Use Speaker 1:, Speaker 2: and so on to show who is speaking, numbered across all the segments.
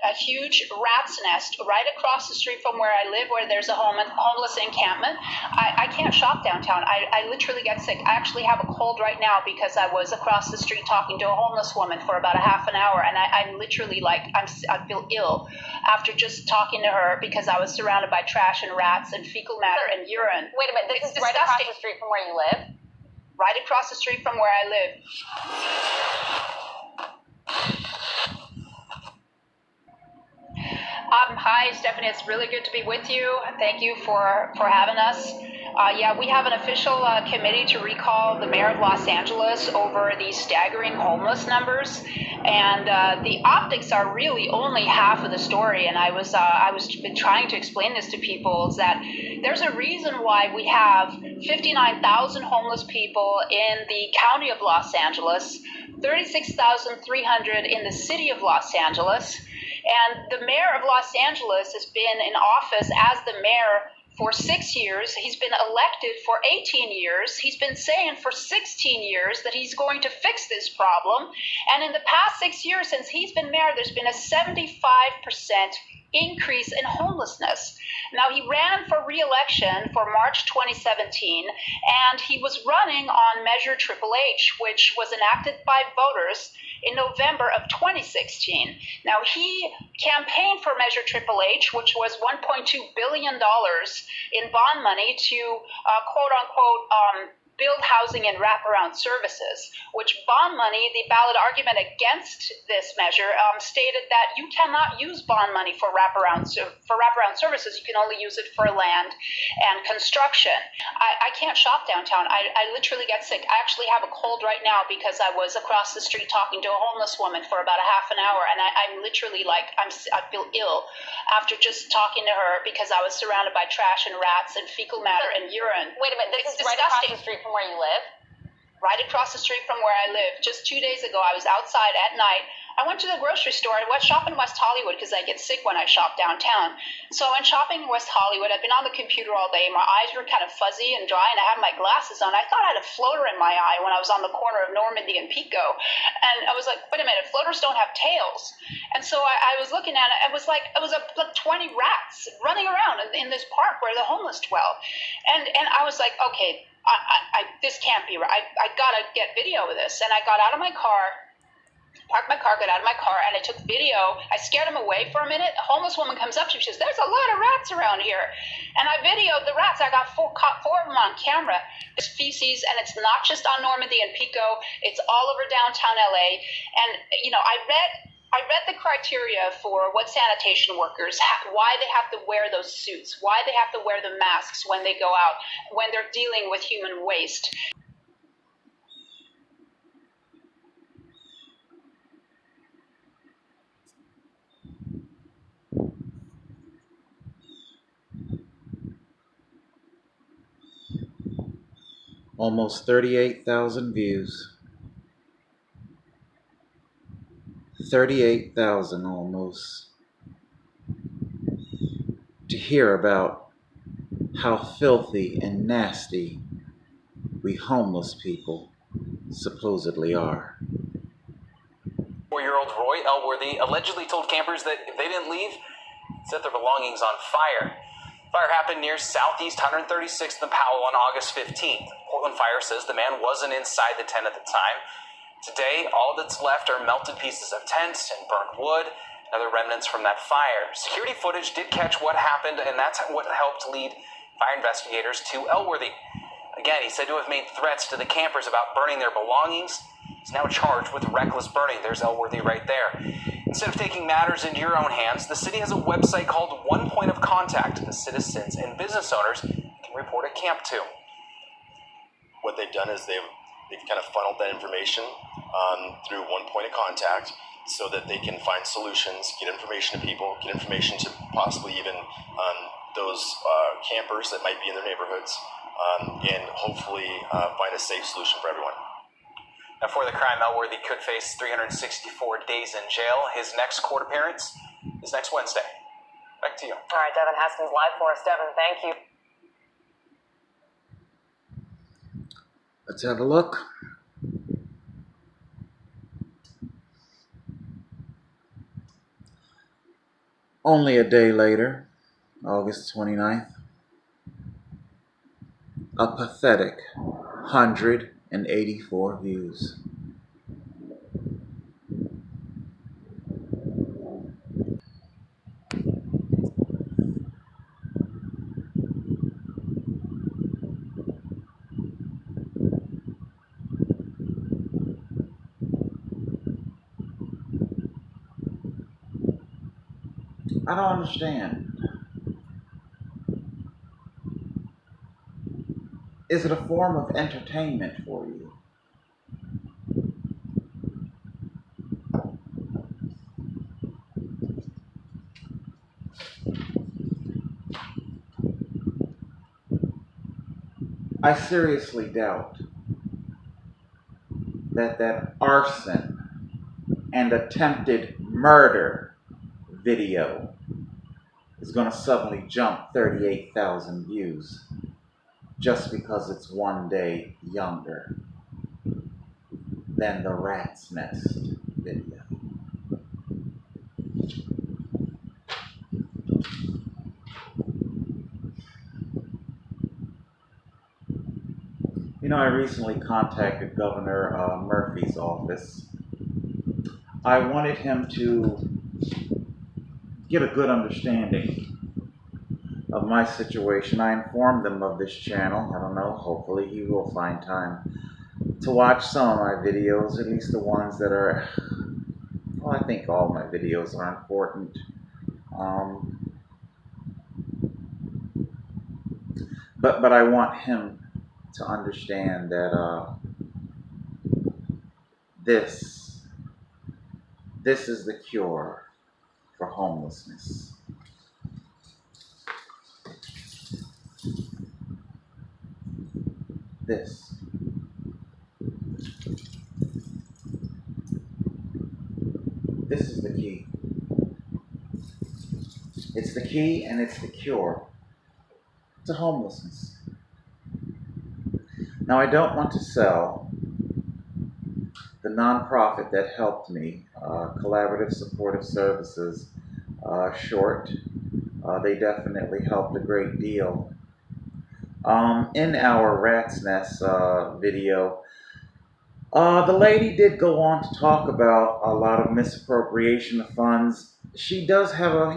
Speaker 1: a huge rat's nest right across the street from where I live, where there's a homeless encampment. I can't shop downtown. I literally get sick. I actually have a cold right now because I was across the street talking to a homeless woman for about a half an hour, and I'm literally like, I feel ill after just talking to her because I was surrounded by trash and rats and fecal matter and urine.
Speaker 2: Wait a minute, this is right across the street from where you live?
Speaker 1: Right across the street from where I live. Hi, Stephanie. It's really good to be with you. Thank you for having us. Yeah, we have an official committee to recall the mayor of Los Angeles over these staggering homeless numbers. And the optics are really only half of the story. And I was been trying to explain this to people, is that there's a reason why we have 59,000 homeless people in the county of Los Angeles, 36,300 in the city of Los Angeles. And the mayor of Los Angeles has been in office as the mayor for 6 years. He's been elected for 18 years. He's been saying for 16 years that he's going to fix this problem. And in the past 6 years since he's been mayor, there's been a 75% increase in homelessness. Now, he ran for re-election for March 2017, and he was running on Measure Triple H, which was enacted by voters in November of 2016. Now, he campaigned for Measure Triple H, which was $1.2 billion in bond money to quote-unquote build housing and wraparound services, which bond money, the ballot argument against this measure, stated that you cannot use bond money for wraparound services. You can only use it for land and construction. I can't shop downtown. I literally get sick. I actually have a cold right now because I was across the street talking to a homeless woman for about a half an hour, and I'm literally like, I feel ill after just talking to her because I was surrounded by trash and rats and fecal matter and urine.
Speaker 2: Wait a minute, this is right across the street from where you live?
Speaker 1: Right across the street from where I live. Just 2 days ago, I was outside at night. I went to the grocery store. I went shopping in West Hollywood because I get sick when I shop downtown. So I went shopping in West Hollywood. I've been on the computer all day. My eyes were kind of fuzzy and dry, and I had my glasses on. I thought I had a floater in my eye when I was on the corner of Normandy and Pico. And I was like, wait a minute, floaters don't have tails. And so I was looking at it. It was like 20 rats running around in this park where the homeless dwell. And I was like, okay, this can't be right. I gotta get video of this. And I got out of my car, parked my car, got out of my car, and I took video. I scared him away for a minute. A homeless woman comes up to me. She says, there's a lot of rats around here. And I videoed the rats. I got four of them on camera. It's feces, and it's not just on Normandy and Pico. It's all over downtown LA. And, I read the criteria for what sanitation workers, why they have to wear those suits, why they have to wear the masks when they go out, when they're dealing with human waste.
Speaker 3: Almost 38,000 views. 38,000 almost. To hear about how filthy and nasty we homeless people supposedly are.
Speaker 4: 4-year-old Roy Elworthy allegedly told campers that if they didn't leave, he'd set their belongings on fire. Fire happened near Southeast 136th and Powell on August 15th. Portland Fire says the man wasn't inside the tent at the time. Today, all that's left are melted pieces of tents and burnt wood and other remnants from that fire. Security footage did catch what happened, and that's what helped lead fire investigators to Elworthy. Again, he's said to have made threats to the campers about burning their belongings. He's now charged with reckless burning. There's Elworthy right there. Instead of taking matters into your own hands, the city has a website called One Point of Contact that citizens and business owners can report a camp to.
Speaker 5: What they've done is they've kind of funneled that information through One Point of Contact so that they can find solutions, get information to people, get information to possibly even those campers that might be in their neighborhoods, and hopefully find a safe solution for everyone.
Speaker 4: Now, for the crime, Elworthy could face 364 days in jail. His next court appearance is next Wednesday. Back to you.
Speaker 2: All right, Devin Haskins live for us. Devin, thank you.
Speaker 3: Let's have a look. Only a day later, August 29th, a pathetic 184 views. I don't understand. Is it a form of entertainment for you? I seriously doubt that arson and attempted murder video is going to suddenly jump 38,000 views just because it's one day younger than the Rat's Nest video. You know, I recently contacted Governor Murphy's office. I wanted him to get a good understanding of my situation. I informed him of this channel. I don't know, hopefully he will find time to watch some of my videos, at least the ones that are, well, I think all my videos are important. But I want him to understand that this is the cure for homelessness. This is the key. It's the key and it's the cure to homelessness. Now, I don't want to sell the nonprofit that helped me, Collaborative Supportive Services, short. They definitely helped a great deal. In our Rat's Nest video, the lady did go on to talk about a lot of misappropriation of funds. She does have a,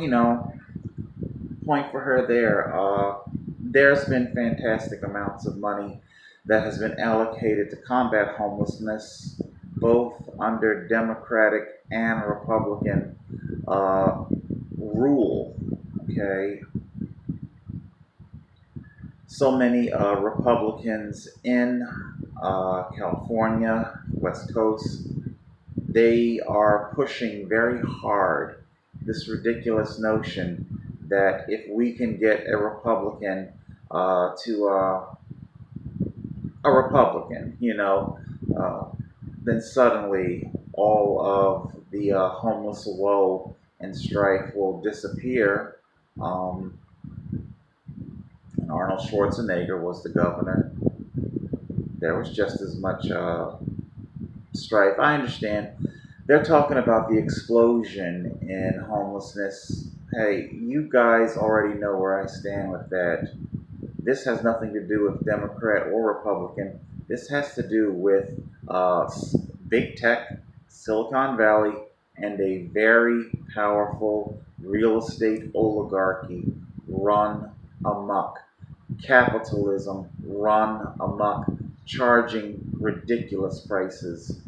Speaker 3: point for her there. There's been fantastic amounts of money that has been allocated to combat homelessness, both under Democratic and Republican rule, okay? So many Republicans in California, West Coast, they are pushing very hard this ridiculous notion that if we can get a Republican a Republican, then suddenly all of the homeless woe and strife will disappear. And Arnold Schwarzenegger was the governor. There was just as much strife. I understand. They're talking about the explosion in homelessness. Hey, you guys already know where I stand with that. This has nothing to do with Democrat or Republican. This has to do with big tech, Silicon Valley, and a very powerful real estate oligarchy run amok. Capitalism run amok, charging ridiculous prices.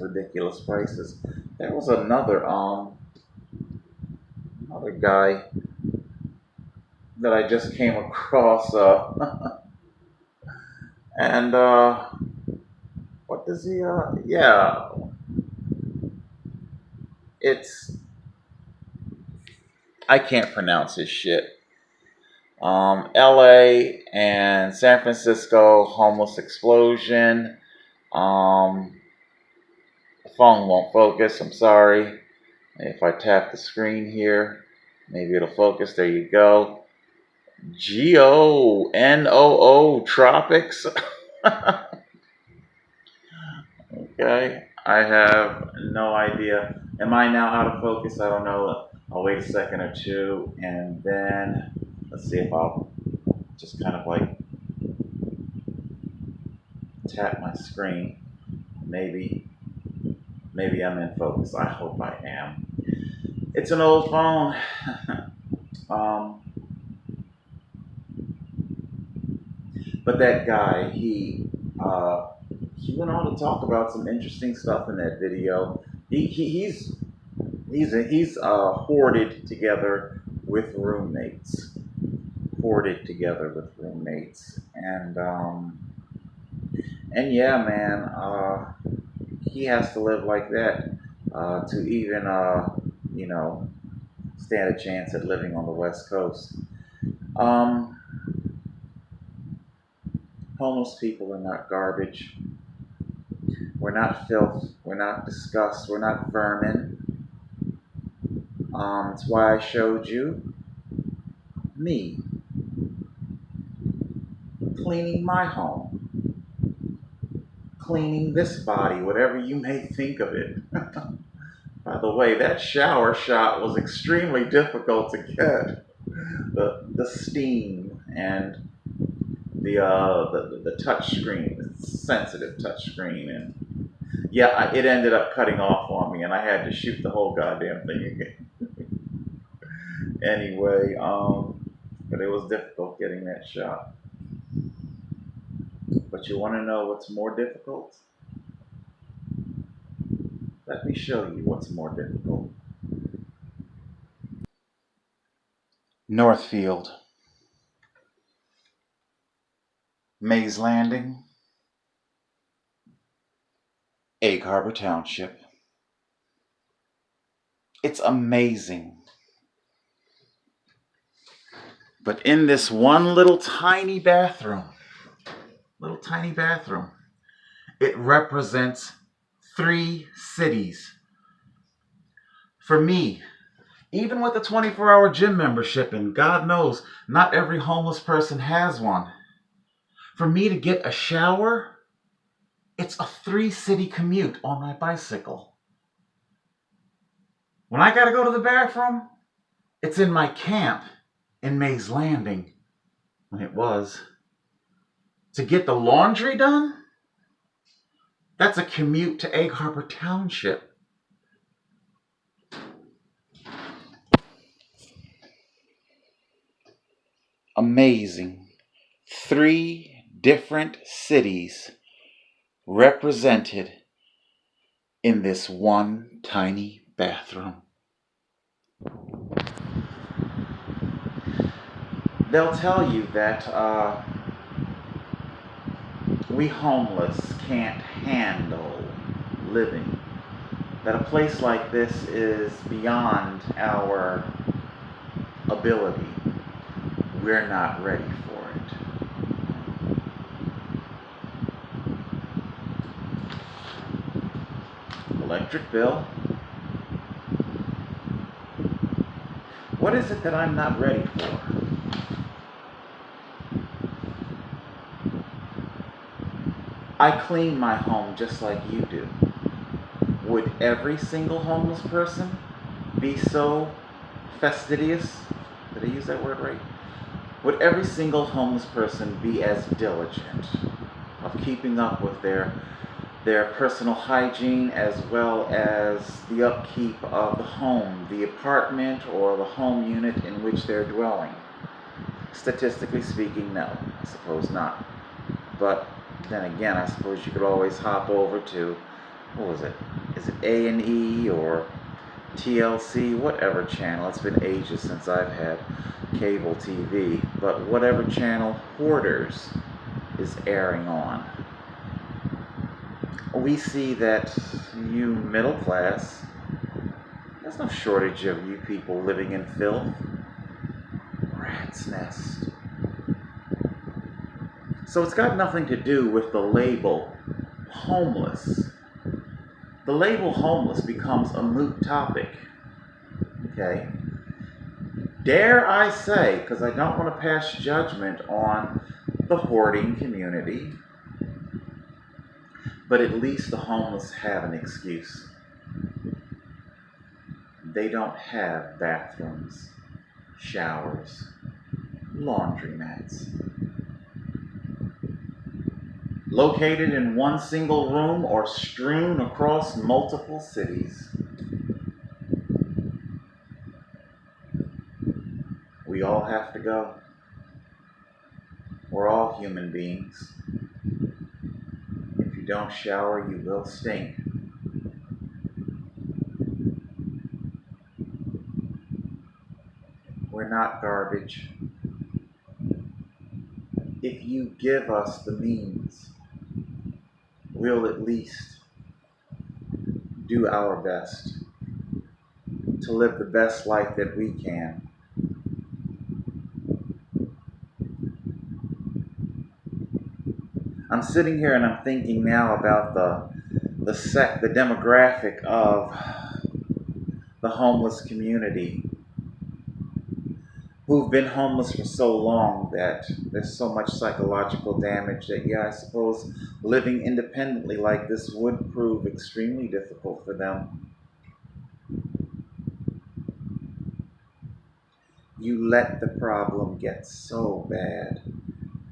Speaker 3: Ridiculous prices. There was another guy that I just came across, and what does he? Yeah, I can't pronounce his shit. L.A. and San Francisco homeless explosion. The phone won't focus. I'm sorry. If I tap the screen here, maybe it'll focus. There you go. GONOO Tropics. Okay, I have no idea Am I now out of focus? I don't know. I'll wait a second or two, and then let's see if I'll just kind of like tap my screen. Maybe I'm in focus. I hope I am. It's an old phone. But that guy, he went on to talk about some interesting stuff in that video. He's hoarded together with roommates. And yeah, man, he has to live like that to even stand a chance at living on the West Coast. Homeless people are not garbage. We're not filth. We're not disgust. We're not vermin. That's why I showed you me cleaning my home, cleaning this body, whatever you may think of it. By the way, that shower shot was extremely difficult to get. The steam and the touch screen, the sensitive touch screen, and yeah, it ended up cutting off on me, and I had to shoot the whole goddamn thing again. Anyway, but it was difficult getting that shot. But you want to know what's more difficult? Let me show you what's more difficult. Northfield, Mays Landing, Egg Harbor Township. It's amazing. But in this one little tiny bathroom, it represents 3 cities. For me, even with a 24-hour gym membership, and God knows not every homeless person has one, for me to get a shower, it's a 3-city commute on my bicycle. When I gotta go to the bathroom, it's in my camp in Mays Landing, when it was. To get the laundry done, that's a commute to Egg Harbor Township. Amazing. 3 different cities represented in this one tiny bathroom. They'll tell you that we homeless can't handle living, that a place like this is beyond our ability. We're not ready for it. Electric bill. What is it that I'm not ready for? I clean my home just like you do. Would every single homeless person be so fastidious? Did I use that word right? Would every single homeless person be as diligent of keeping up with their personal hygiene, as well as the upkeep of the home, the apartment, or the home unit in which they're dwelling? Statistically speaking, no. I suppose not. But then again, I suppose you could always hop over to, what was it? Is it A&E or TLC? Whatever channel. It's been ages since I've had cable TV. But whatever channel Hoarders is airing on, we see that you middle class, there's no shortage of you people living in filth. Rat's nest. So it's got nothing to do with the label homeless. The label homeless becomes a moot topic. Okay? Dare I say, because I don't want to pass judgment on the hoarding community, but at least the homeless have an excuse. they don't have bathrooms, showers, laundromats. Located in one single room or strewn across multiple cities. We all have to go. We're all human beings. If you don't shower, you will stink. We're not garbage. If you give us the means, we'll at least do our best to live the best life that we can. I'm sitting here and I'm thinking now about the demographic of the homeless community who've been homeless for so long that there's so much psychological damage that, I suppose living independently like this would prove extremely difficult for them. You let the problem get so bad,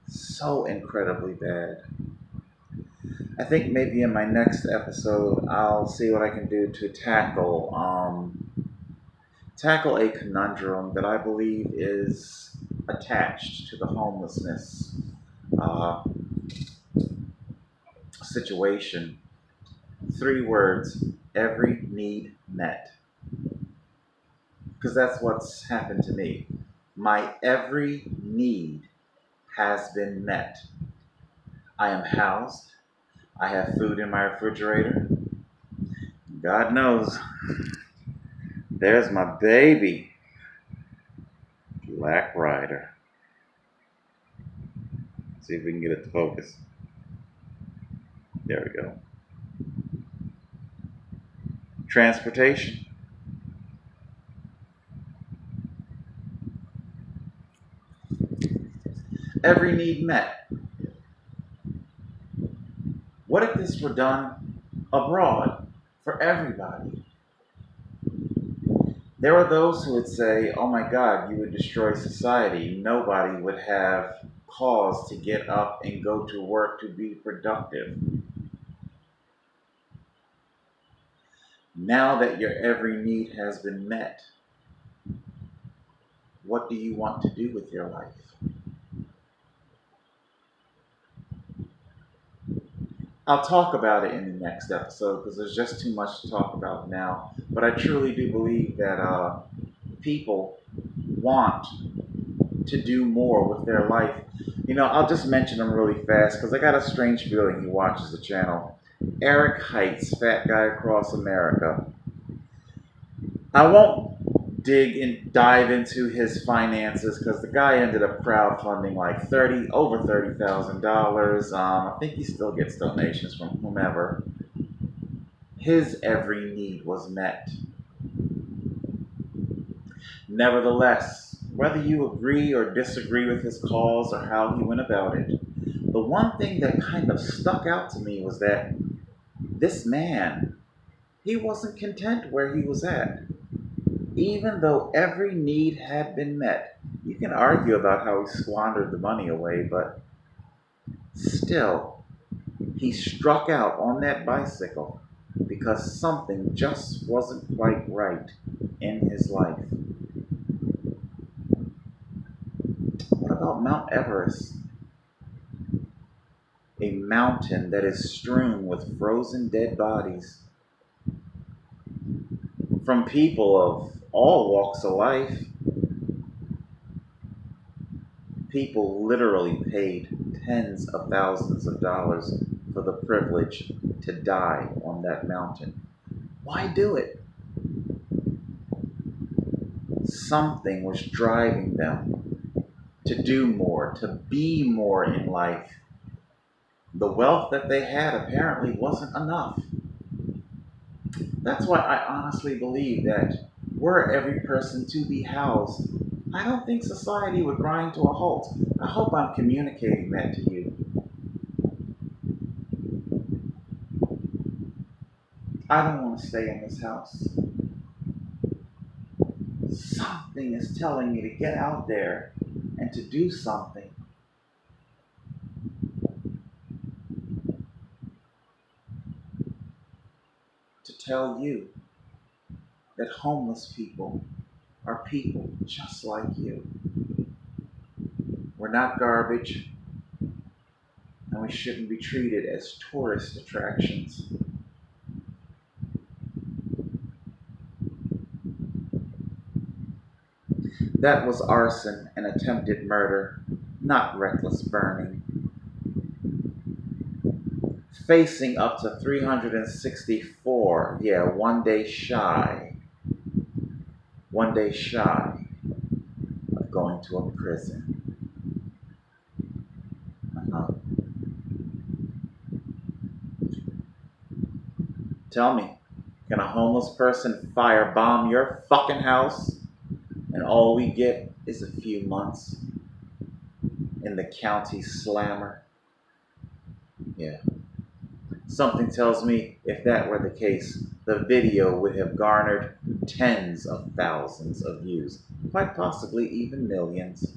Speaker 3: so incredibly bad. I think maybe in my next episode I'll see what I can do to tackle a conundrum that I believe is attached to the homelessness situation. 3 words: every need met. Because that's what's happened to me. My every need has been met. I am housed. I have food in my refrigerator. God knows, there's my baby, Black Rider. See if we can get it to focus. There we go. Transportation. Every need met. What if this were done abroad for everybody? There are those who would say, oh my God, you would destroy society. Nobody would have cause to get up and go to work to be productive. Now that your every need has been met, what do you want to do with your life? I'll talk about it in the next episode because there's just too much to talk about now. But I truly do believe that people want to do more with their life. I'll just mention him really fast because I got a strange feeling he watches the channel. Eric Heights, Fat Guy Across America. I won't dive into his finances because the guy ended up crowdfunding like over $30,000. I think he still gets donations from whomever. His every need was met. Nevertheless, whether you agree or disagree with his cause or how he went about it, the one thing that kind of stuck out to me was that this man, he wasn't content where he was at. Even though every need had been met. You can argue about how he squandered the money away, but still, he struck out on that bicycle because something just wasn't quite right in his life. What about Mount Everest? A mountain that is strewn with frozen dead bodies from people of all walks of life. People literally paid tens of thousands of dollars for the privilege to die on that mountain. Why do it? Something was driving them to do more, to be more in life. The wealth that they had apparently wasn't enough. That's why I honestly believe that were every person to be housed, I don't think society would grind to a halt. I hope I'm communicating that to you. I don't want to stay in this house. something is telling me to get out there and to do something. To tell you that homeless people are people just like you. We're not garbage, and we shouldn't be treated as tourist attractions. That was arson and attempted murder, not reckless burning. Facing up to 364, one day shy of going to a prison. Tell me, can a homeless person firebomb your fucking house and all we get is a few months in the county slammer? Yeah. Something tells me if that were the case, the video would have garnered tens of thousands of views, quite possibly even millions.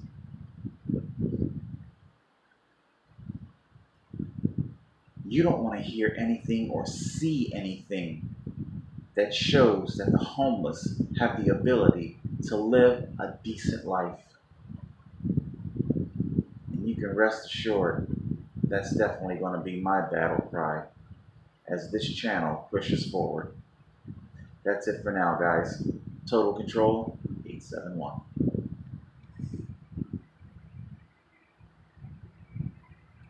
Speaker 3: You don't want to hear anything or see anything that shows that the homeless have the ability to live a decent life. And you can rest assured that's definitely going to be my battle cry as this channel pushes forward. That's it for now, guys. Total Control 871.